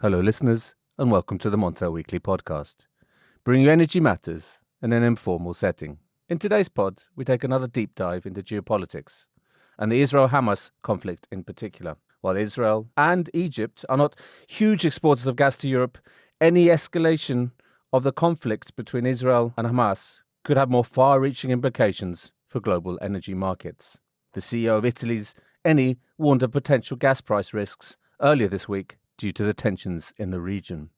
Hello, listeners, and welcome to the Montel Weekly Podcast, bringing you energy matters in an informal setting. In today's pod, we take another deep dive into geopolitics, and the Israel-Hamas conflict in particular. While Israel and Egypt are not huge exporters of gas to Europe, any escalation of the conflict between Israel and Hamas could have more far-reaching implications for global energy markets. The CEO of Italy's Eni warned of potential gas price risks earlier this week due to the tensions in the region.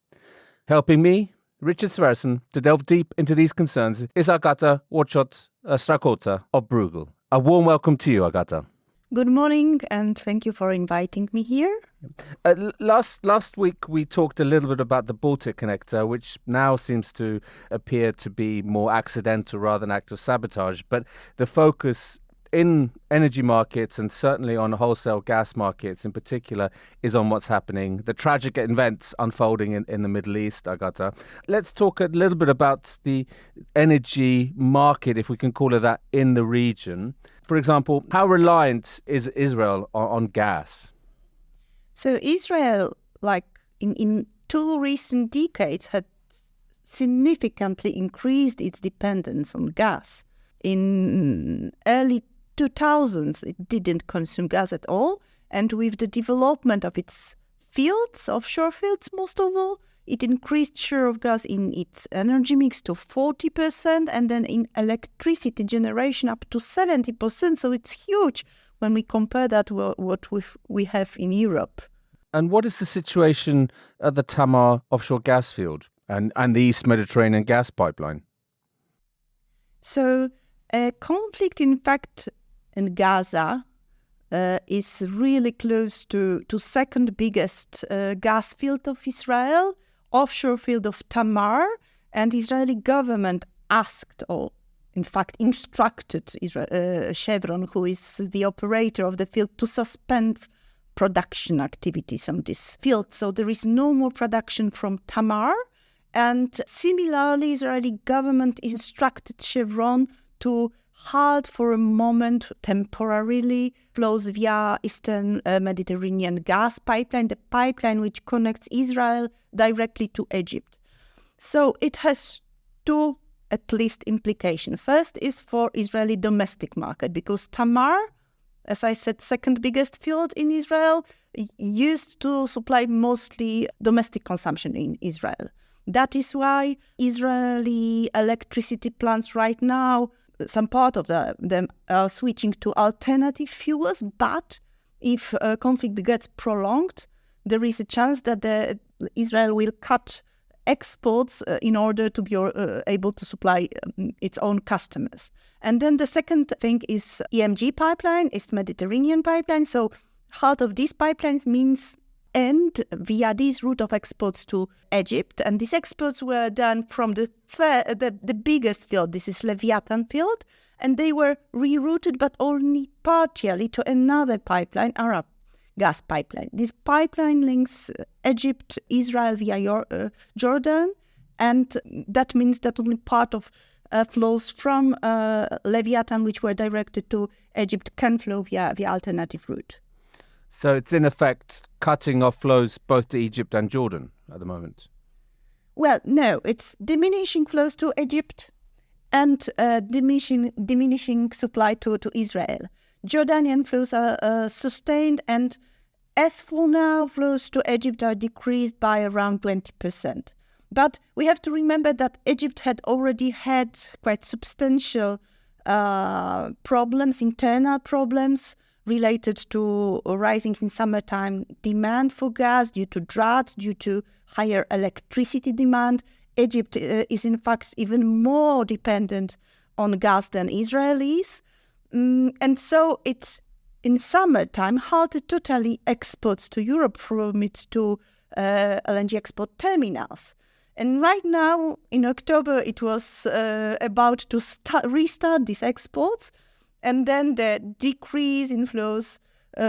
Helping me, Richard Sverrisson, to delve deep into these concerns is Agata Loskot-Strachota of Bruegel. A warm welcome to you, Agata. Good morning, and thank you for inviting me here. Last week we talked a little bit about the Baltic connector, which now seems to appear to be more accidental rather than act of sabotage. But the focus in energy markets, and certainly on wholesale gas markets in particular, is on what's happening, the tragic events unfolding in the Middle East, Agata. Let's talk a little bit about the energy market, if we can call it that, in the region. For example, how reliant is Israel on gas? So Israel, in two recent decades, had significantly increased its dependence on gas. In early 2000s, it didn't consume gas at all. And with the development of its fields, offshore fields most of all, it increased share of gas in its energy mix to 40%, and then in electricity generation up to 70%. So it's huge when we compare that to what we have in Europe. And what is the situation at the Tamar offshore gas field and the East Mediterranean gas pipeline? So a conflict, in fact, in Gaza is really close to second biggest gas field of Israel, offshore field of Tamar, and Israeli government asked, or in fact instructed Chevron, who is the operator of the field, to suspend production activities on this field. So there is no more production from Tamar. And similarly, Israeli government instructed Chevron to halt for a moment temporarily flows via Eastern Mediterranean gas pipeline, the pipeline which connects Israel directly to Egypt. So it has two, at least, implications. First is for Israeli domestic market, because Tamar, as I said, second biggest field in Israel, used to supply mostly domestic consumption in Israel. That is why Israeli electricity plants right now, some part of them are switching to alternative fuels, but if a conflict gets prolonged, there is a chance that Israel will cut exports in order to be able to supply its own customers. And then the second thing is EMG pipeline, East Mediterranean pipeline. So halt of these pipelines means end via this route of exports to Egypt. And these exports were done from the biggest field. This is Leviathan field. And they were rerouted, but only partially, to another pipeline, Arab gas pipeline. This pipeline links Egypt, Israel via Jordan. And that means that only part of flows from Leviathan, which were directed to Egypt, can flow via alternative route. So it's in effect cutting off flows both to Egypt and Jordan at the moment? Well, no, it's diminishing flows to Egypt and diminishing supply to Israel. Jordanian flows are sustained, and as for now, flows to Egypt are decreased by around 20%. But we have to remember that Egypt had already had quite substantial problems, internal problems, related to rising in summertime demand for gas due to droughts, due to higher electricity demand. Egypt is in fact even more dependent on gas than Israel is. And so it, in summertime, halted totally exports to Europe from its two LNG export terminals. And right now, in October, it was about to restart these exports. And then the decrease in flows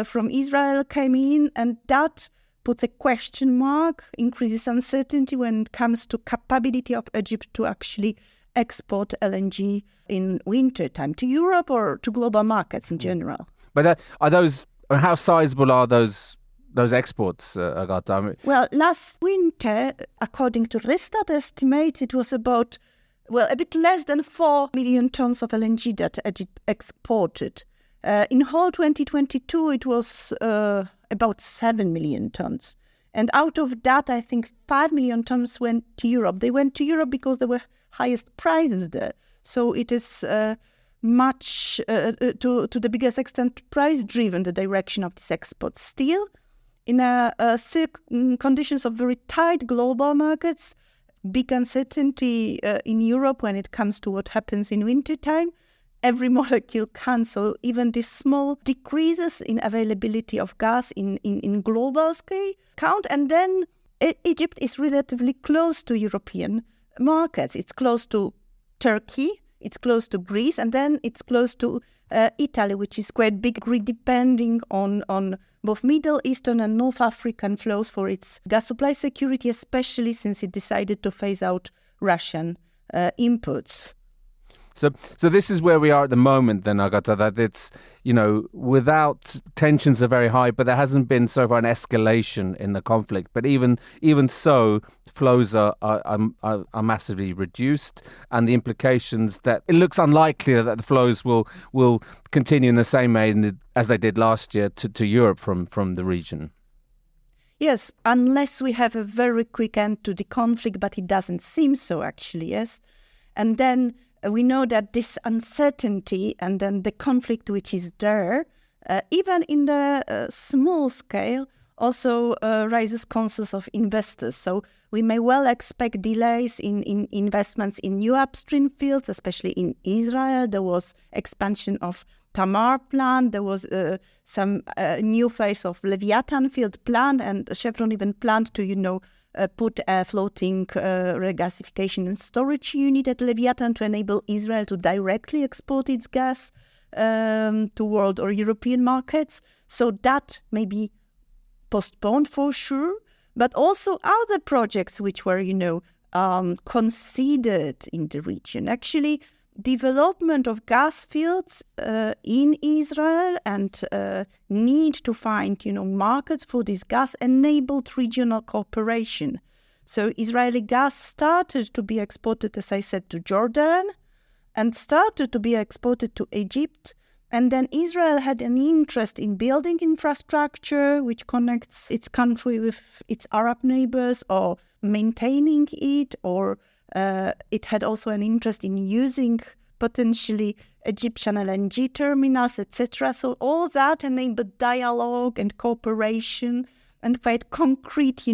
from Israel came in, and that puts a question mark, increases uncertainty when it comes to capability of Egypt to actually export LNG in winter time to Europe or to global markets in general. But how sizable are those those exports, Agata? Well, last winter, according to Rystad estimates, it was about, a bit less than 4 million tons of LNG that Egypt exported. In whole 2022, it was about 7 million tons. And out of that, I think 5 million tons went to Europe. They went to Europe because there were highest prices there. So it is much, to the biggest extent, price-driven, the direction of this export. Still, in conditions of very tight global markets, big uncertainty in Europe when it comes to what happens in wintertime, every molecule counts. So even these small decreases in availability of gas in global scale count. And then Egypt is relatively close to European markets. It's close to Turkey, it's close to Greece, and then it's close to Italy, which is quite big, depending on both Middle Eastern and North African flows for its gas supply security, especially since it decided to phase out Russian inputs. So this is where we are at the moment then, Agata, that it's, without tensions are very high, but there hasn't been so far an escalation in the conflict. But even so, flows are massively reduced, and the implications that it looks unlikely that the flows will continue in the same way as they did last year to Europe from the region. Yes, unless we have a very quick end to the conflict, but it doesn't seem so actually, yes. And then we know that this uncertainty and then the conflict which is there, even in the small scale, also raises concerns of investors. So we may well expect delays in investments in new upstream fields, especially in Israel. There was expansion of Tamar plant. There was some new phase of Leviathan field plant, and Chevron even planned to, put a floating regasification and storage unit at Leviathan to enable Israel to directly export its gas to world or European markets. So that may be postponed for sure. But also other projects which were, considered in the region. Actually, development of gas fields in Israel and need to find, markets for this gas enabled regional cooperation. So Israeli gas started to be exported, as I said, to Jordan and started to be exported to Egypt. And then Israel had an interest in building infrastructure which connects its country with its Arab neighbors or maintaining it, or it had also an interest in using potentially Egyptian LNG terminals, etc. So all that enabled dialogue and cooperation and quite concrete,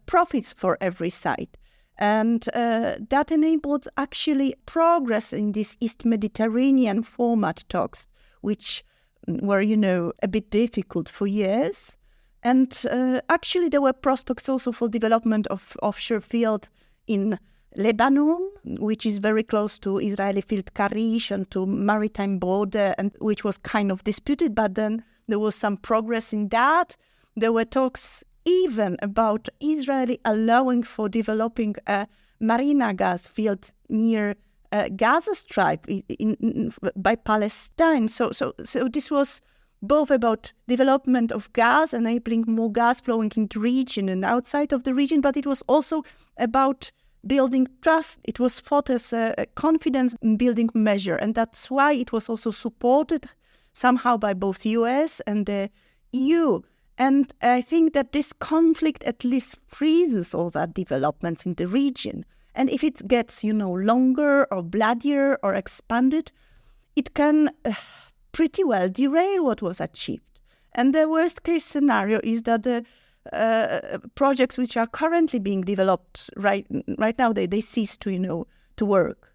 profits for every side. And that enabled actually progress in this East Mediterranean format talks, which were, a bit difficult for years. And actually there were prospects also for development of offshore field in Lebanon, which is very close to Israeli field Karish and to maritime border, and which was kind of disputed, but then there was some progress in that. There were talks even about Israeli allowing for developing a marina gas field near Gaza Strip by Palestine. So this was both about development of gas, enabling more gas flowing into the region and outside of the region, but it was also about building trust. It was thought as a confidence-building measure, and that's why it was also supported somehow by both US and the EU. And I think that this conflict at least freezes all that developments in the region. And if it gets, longer or bloodier or expanded, it can pretty well derail what was achieved. And the worst case scenario is that the projects which are currently being developed right now, they cease to work.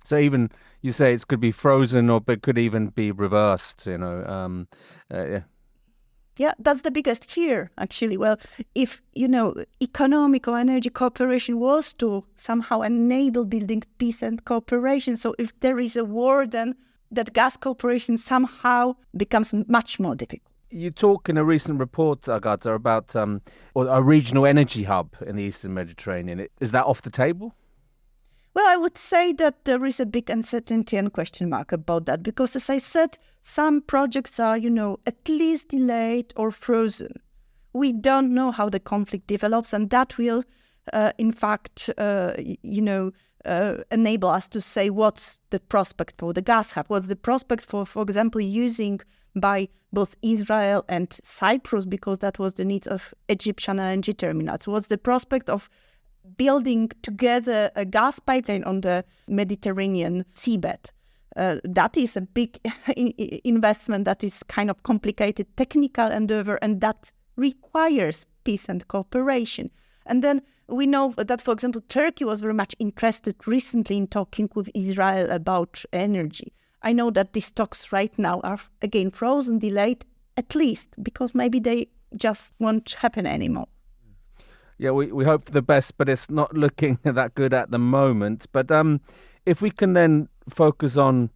So even you say it could be frozen, or it could even be reversed. Yeah, that's the biggest fear, actually. Well, if, economic or energy cooperation was to somehow enable building peace and cooperation, so if there is a war, then that gas cooperation somehow becomes much more difficult. You talk in a recent report, Agata, about a regional energy hub in the Eastern Mediterranean. Is that off the table? Well, I would say that there is a big uncertainty and question mark about that, because, as I said, some projects are, at least delayed or frozen. we don't know how the conflict develops, and that will, in fact, enable us to say what's the prospect for the gas hub, what's the prospect for example, using by both Israel and Cyprus, because that was the needs of Egyptian LNG terminals. What's the prospect of building together a gas pipeline on the Mediterranean seabed? That is a big investment, that is kind of complicated technical endeavor, and that requires peace and cooperation. And then we know that, for example, Turkey was very much interested recently in talking with Israel about energy. I know that these talks right now are again frozen, delayed, at least because maybe they just won't happen anymore. Yeah, we hope for the best, but it's not looking that good at the moment. But if we can then focus on,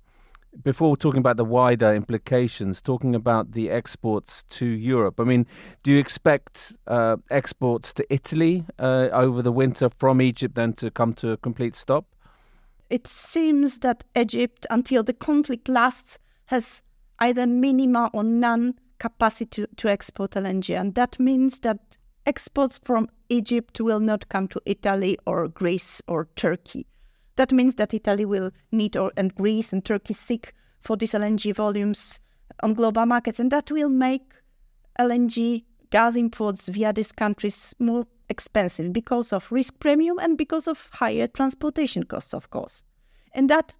before talking about the wider implications, talking about the exports to Europe. I mean, do you expect exports to Italy over the winter from Egypt then to come to a complete stop? It seems that Egypt, until the conflict lasts, has either minima or none capacity to export LNG. And that means that exports from Egypt will not come to Italy or Greece or Turkey. That means that Italy will need, and Greece and Turkey seek for these LNG volumes on global markets. And that will make LNG gas imports via these countries more expensive because of risk premium and because of higher transportation costs, of course. And that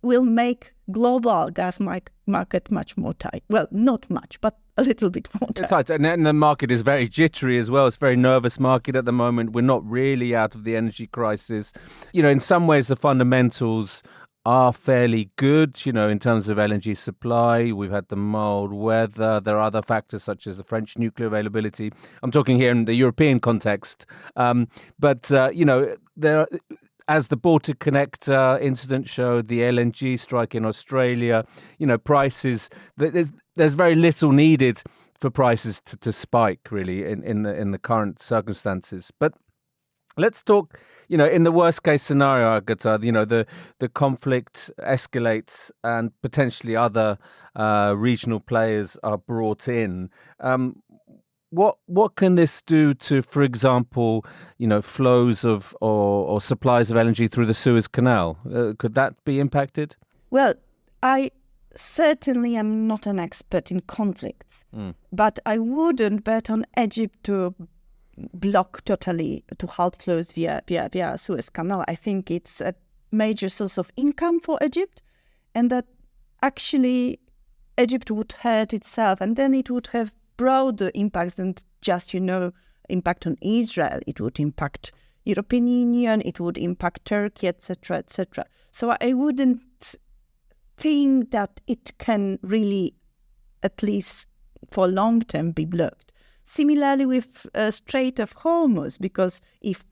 will make global gas market much more tight. Well, not much, but a little bit more tight. It's tight, and the market is very jittery as well. It's a very nervous market at the moment. We're not really out of the energy crisis. In some ways, the fundamentals are fairly good, in terms of LNG supply. We've had the mild weather. There are other factors such as the French nuclear availability. I'm talking here in the European context. But there are, as the Baltic Connector incident showed, the LNG strike in Australia, prices, there's very little needed for prices to spike, really, in the current circumstances. But let's talk, in the worst case scenario, Agata, the conflict escalates and potentially other regional players are brought in. What can this do to, for example, flows of or supplies of LNG through the Suez Canal? Could that be impacted? Well, I certainly am not an expert in conflicts, but I wouldn't bet on Egypt to block totally, to halt flows via Suez Canal. I think it's a major source of income for Egypt, and that actually Egypt would hurt itself, and then it would have broader impacts than just, impact on Israel. It would impact European Union, it would impact Turkey, etc., etc. So I wouldn't think that it can really, at least for long term, be blocked. Similarly with Strait of Hormuz, because if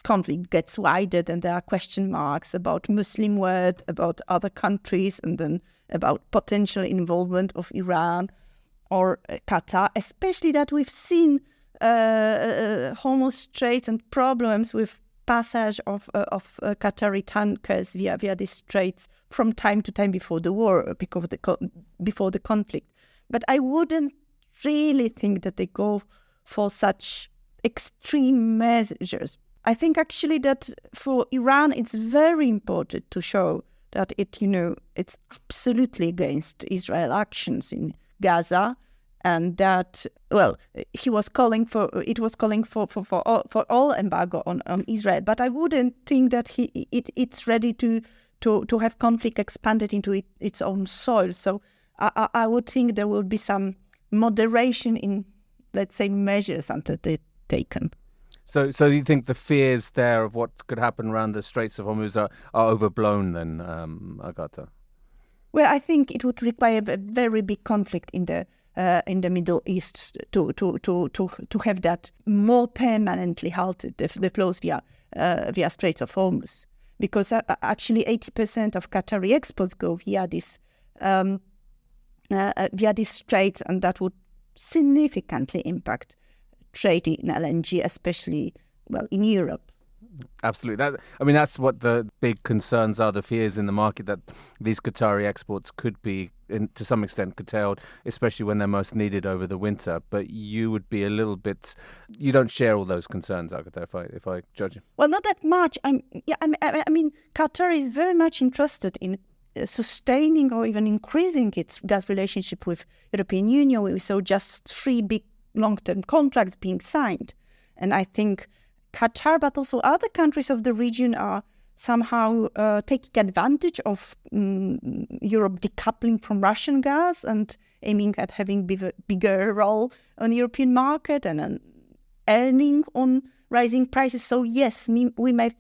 conflict gets wider, then there are question marks about Muslim world, about other countries, and then about potential involvement of Iran or Qatar, especially that we've seen Hormuz Strait and problems with passage of Qatari tankers via these straits from time to time before the war, before the conflict. But I wouldn't really think that they go for such extreme measures. I think actually that for Iran, it's very important to show that it's absolutely against Israel actions in Gaza, and that it was calling for all embargo on Israel. But I wouldn't think that it's ready to have conflict expanded into its own soil. So I would think there will be some moderation in, let's say, measures undertaken. So you think the fears there of what could happen around the Straits of Hormuz are overblown then, Agata? Well, I think it would require a very big conflict in the Middle East to have that more permanently halted, the flows via Strait of Hormuz, because actually 80% of Qatari exports go via this straits, and that would significantly impact trade in LNG, especially in Europe. Absolutely. That's what the big concerns are, the fears in the market that these Qatari exports could be, to some extent, curtailed, especially when they're most needed over the winter. But you would be a little bit, you don't share all those concerns, Agata, if I judge you. Well, not that much. Qatar is very much interested in sustaining or even increasing its gas relationship with European Union. We saw just 3 big long-term contracts being signed. And I think Qatar, but also other countries of the region are somehow taking advantage of Europe decoupling from Russian gas and aiming at having bigger role on the European market and earning on rising prices. So yes, we may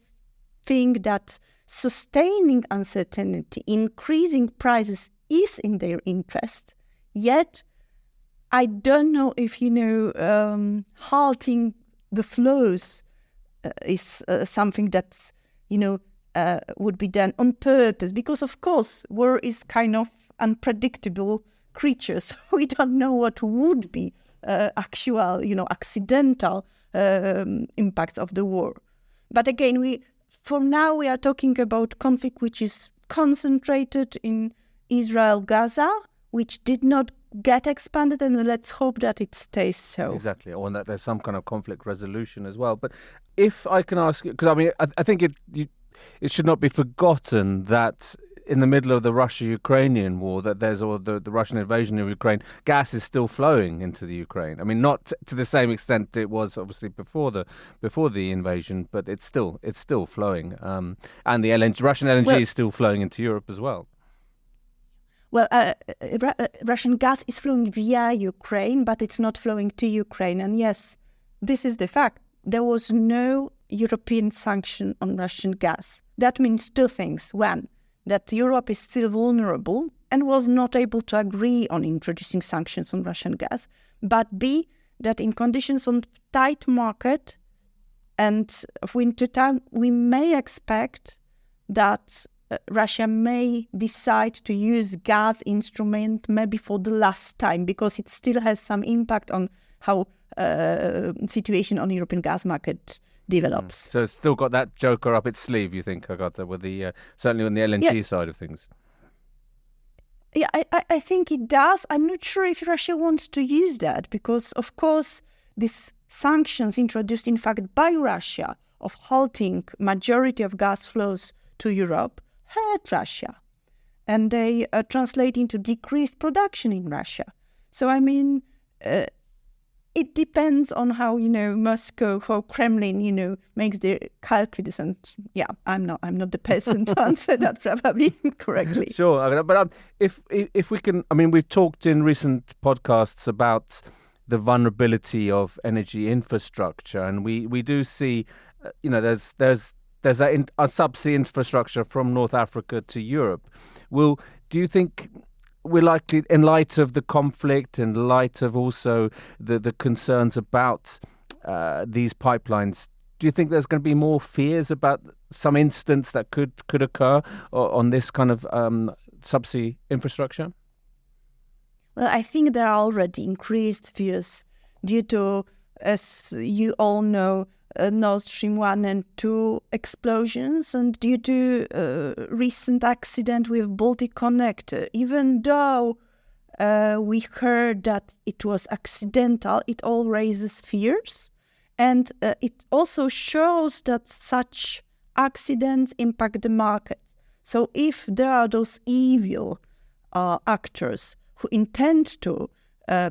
think that sustaining uncertainty, increasing prices is in their interest. Yet, I don't know if, halting the flows is something that, would be done on purpose. Because, of course, war is kind of unpredictable creatures. We don't know what would be actual, accidental impacts of the war. But again, for now, we are talking about conflict which is concentrated in Israel-Gaza, which did not get expanded, and let's hope that it stays so. Exactly, or that there's some kind of conflict resolution as well. But if I can ask you, because I think it should not be forgotten that in the middle of the Russia-Ukrainian war, that the Russian invasion of Ukraine, gas is still flowing into the Ukraine. Not to the same extent it was obviously before the invasion, but it's still flowing, and the Russian LNG is still flowing into Europe as well. Well, Russian gas is flowing via Ukraine, but it's not flowing to Ukraine. And yes, this is the fact. There was no European sanction on Russian gas. That means 2 things. One, that Europe is still vulnerable and was not able to agree on introducing sanctions on Russian gas. But B, that in conditions of tight market and of winter time, we may expect that Russia may decide to use gas instrument maybe for the last time, because it still has some impact on how situation on European gas market develops. So it's still got that joker up its sleeve, you think, Agata, with the certainly on the LNG side of things? Yeah, I think it does. I'm not sure if Russia wants to use that, because, of course, these sanctions introduced, in fact, by Russia of halting majority of gas flows to Europe hurt Russia, and they translate into decreased production in Russia. So, it depends on how, Moscow, how Kremlin, makes their calculus. And I'm not the person to answer that probably correctly. Sure, but if we can, we've talked in recent podcasts about the vulnerability of energy infrastructure, and we do see, there's that subsea infrastructure from North Africa to Europe. Do you think we're likely, in light of the conflict, in light of also the concerns about these pipelines, do you think there's going to be more fears about some instance that could occur on this kind of subsea infrastructure? Well, I think there are already increased fears due to, as you all know, Nord Stream 1 and 2 explosions, and due to recent accident with Baltic Connector. Even though we heard that it was accidental, it all raises fears. And it also shows that such accidents impact the market. So if there are those evil actors who intend to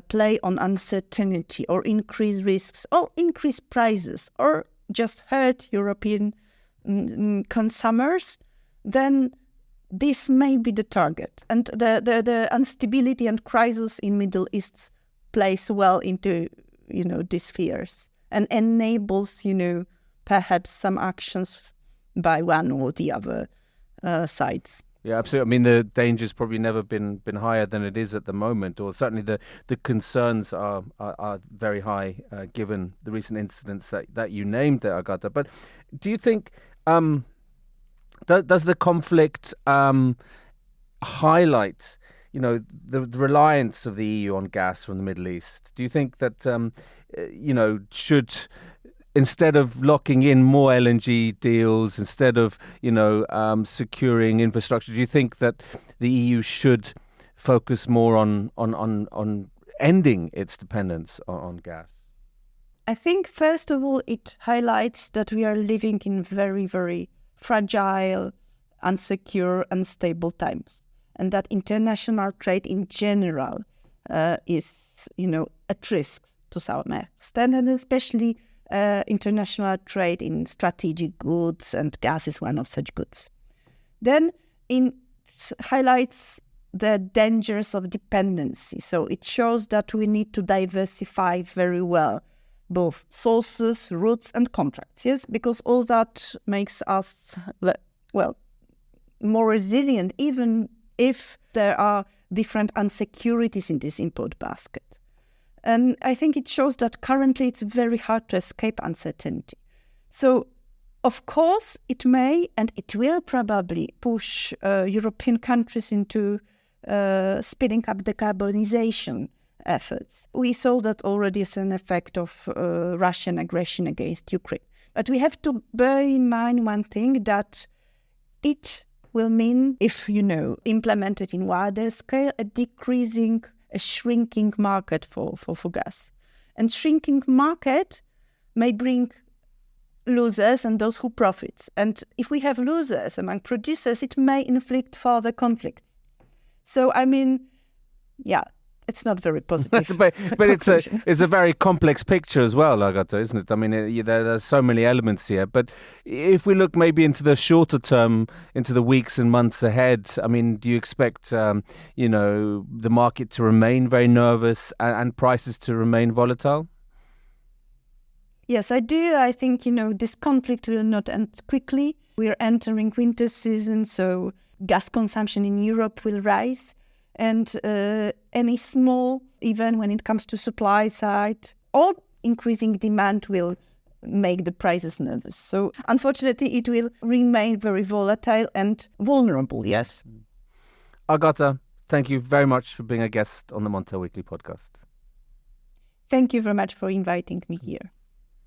play on uncertainty or increase risks or increase prices or just hurt European consumers, then this may be the target. And the instability and crisis in Middle East plays well into, these fears and enables, perhaps some actions by one or the other sides. Yeah, absolutely. The danger's probably never been higher than it is at the moment, or certainly the concerns are very high given the recent incidents that you named there, Agata. But do you think does the conflict highlight the reliance of the EU on gas from the Middle East? Do you think that instead of locking in more LNG deals, instead of, securing infrastructure, do you think that the EU should focus more on ending its dependence on gas? I think, first of all, it highlights that we are living in very, very fragile, unsecure, unstable times, and that international trade in general is, at risk to some extent, and especially international trade in strategic goods, and gas is one of such goods. Then it highlights the dangers of dependency. So it shows that we need to diversify very well both sources, routes, and contracts, yes? Because all that makes us, more resilient, even if there are different insecurities in this import basket. And I think it shows that currently it's very hard to escape uncertainty. So, of course, it may and it will probably push European countries into speeding up decarbonization efforts. We saw that already as an effect of Russian aggression against Ukraine. But we have to bear in mind one thing, that it will mean, if, implemented in wider scale, a shrinking market for gas. And shrinking market may bring losers and those who profit. And if we have losers among producers, it may inflict further conflicts. So, it's not very positive. but it's a very complex picture as well, Agata, isn't it? I mean, there are so many elements here. But if we look maybe into the shorter term, into the weeks and months ahead, I mean, do you expect, the market to remain very nervous and prices to remain volatile? Yes, I do. I think, this conflict will not end quickly. We are entering winter season, so gas consumption in Europe will rise. And any small event when it comes to supply side or increasing demand will make the prices nervous. So unfortunately, it will remain very volatile and vulnerable, yes. Agata, thank you very much for being a guest on the Montel Weekly podcast. Thank you very much for inviting me here.